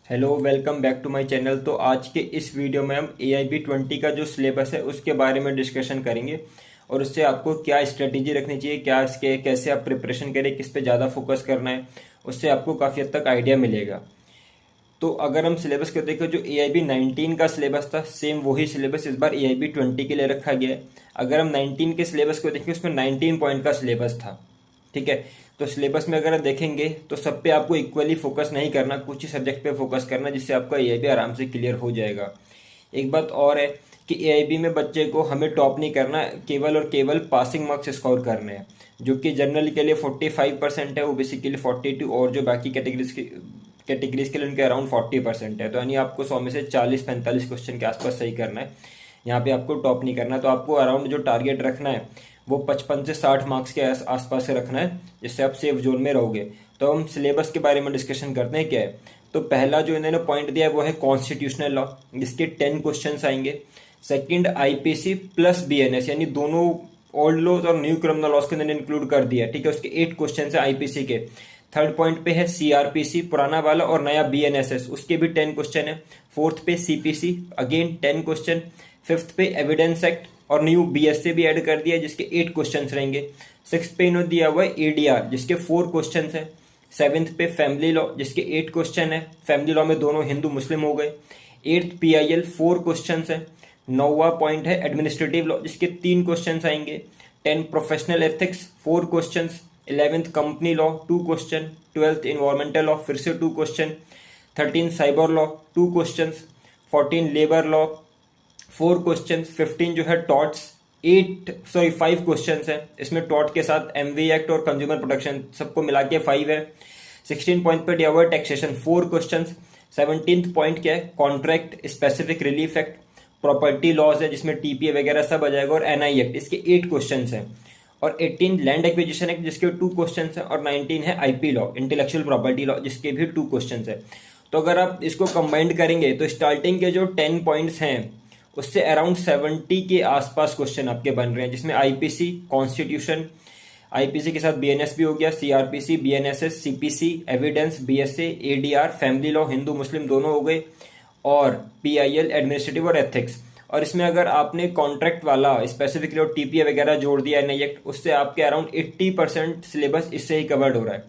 Hello, welcome back to my channel. तो आज के इस वीडियो में हम AIB 20 का जो सिलेबस है उसके बारे में डिस्कशन करेंगे और उससे आपको क्या स्ट्रेटेजी रखनी चाहिए, क्या इसके कैसे आप प्रिपरेशन करें, किस पे ज़्यादा फोकस करना है, उससे आपको काफ़ी हद तक आइडिया मिलेगा। तो अगर हम सिलेबस को देखें, जो AIB 19 का सिलेबस था सेम वही सिलेबस इस बार AIB 20 के लिए रखा गया है। अगर हम 19 के सिलेबस को देखें, उसमें 19 पॉइंट का सिलेबस था। ठीक है। तो सिलेबस में अगर आप देखेंगे तो सब पे आपको इक्वली फोकस नहीं करना, कुछ ही सब्जेक्ट पे फोकस करना, जिससे आपका AIB आराम से क्लियर हो जाएगा। एक बात और है कि AIB में बच्चे को हमें टॉप नहीं करना, केवल और केवल पासिंग मार्क्स स्कोर करने हैं, जो कि जनरल के लिए 45% है, OBC के लिए 42, और जो बाकी कैटेगरीज के लिए उनके अराउंड 40% है। तो यानी आपको 100 में से 40-45 क्वेश्चन के आसपास सही करना है। यहाँ पे आपको टॉप नहीं करना। तो आपको अराउंड जो टारगेट रखना है वो 55 से 60 मार्क्स के आसपास से रखना है, जिससे आप सेफ जोन में रहोगे। तो हम सिलेबस के बारे में डिस्कशन करते हैं क्या है। तो पहला जो इन्होंने पॉइंट दिया है वो है कॉन्स्टिट्यूशनल लॉ, जिसके 10 क्वेश्चन आएंगे। सेकंड IPC प्लस BNS, यानी दोनों ओल्ड लॉज और न्यू क्रिमिनल लॉज को इन्होंने इंक्लूड कर दिया। ठीक है, उसके 8 क्वेश्चन है IPC के। थर्ड पॉइंट पे है CRPC पुराना वाला और नया BNSS, उसके भी 10 क्वेश्चन है। फोर्थ पे CPC, अगेन 10 क्वेश्चन। फिफ्थ पे एविडेंस एक्ट और न्यू BSA भी ऐड कर दिया, जिसके 8 क्वेश्चन रहेंगे। सिक्स पे इन्होंने दिया हुआ है ADR, जिसके 4 क्वेश्चन है। सेवेंथ पे फैमिली लॉ, जिसके 8 क्वेश्चन है। फैमिली लॉ में दोनों हिंदू मुस्लिम हो गए। एट्थ PIL 4 क्वेश्चन है। नौवा पॉइंट है एडमिनिस्ट्रेटिव लॉ, जिसके 3 क्वेश्चन आएंगे। 10 professional ethics 4 question. 11th company law 2 question. 12th environmental law फिर से 2 question. 13 cyber law 2 question. 14 labour law 4 question. 15 जो है टॉर्ट्स 5 क्वेश्चन है। इसमें टॉर्ट के साथ MV एक्ट और कंज्यूमर प्रोटेक्शन सबको मिला के 5 है। 16 पॉइंट पे दिया हुआ है टैक्सेशन 4 क्वेश्चन। 17th पॉइंट क्या है, contract specific relief act. Property laws है, जिसमें TPA वगैरह सब आ जाएगा, और NI एक्ट, इसके 8 क्वेश्चन है। और 18 लैंड एक्विजिशन एक्ट, जिसके 2 क्वेश्चन है। और 19 है IP law, intellectual property law, जिसके भी 2 क्वेश्चन है। तो अगर आप इसको कंबाइंड करेंगे तो स्टार्टिंग के जो 10 पॉइंट्स हैं उससे अराउंड 70 के आसपास क्वेश्चन आपके बन रहे हैं, जिसमें IPC, कॉन्स्टिट्यूशन, IPC के साथ BNS भी हो गया, CRPC, BNSS, CPC, evidence, BSA, ADR, family law, हिंदू मुस्लिम दोनों हो गए, और PIL एडमिनिस्ट्रेटिव और एथिक्स। और इसमें अगर आपने कॉन्ट्रैक्ट वाला स्पेसिफिकली और TPA वगैरह जोड़ दिया NI एक्ट, उससे आपके अराउंड 80% सिलेबस इससे ही कवर्ड हो रहा है।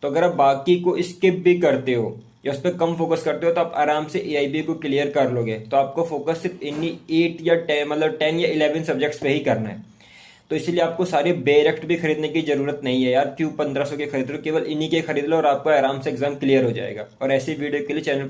तो अगर आप बाकी को स्किप भी करते हो या उस पर कम फोकस करते हो तो आप आराम से AIB को क्लियर कर लोगे। तो आपको फोकस सिर्फ इन्हीं 8 या 10 मतलब 10 या 11 सब्जेक्ट्स पे ही करना है। तो इसीलिए आपको सारे बेरेक्ट भी खरीदने की जरूरत नहीं है यार, क्यों 1500 के खरीद लो, केवल इन्हीं के खरीद लो और आपका आराम से एग्जाम क्लियर हो जाएगा। और ऐसी वीडियो के लिए चैनल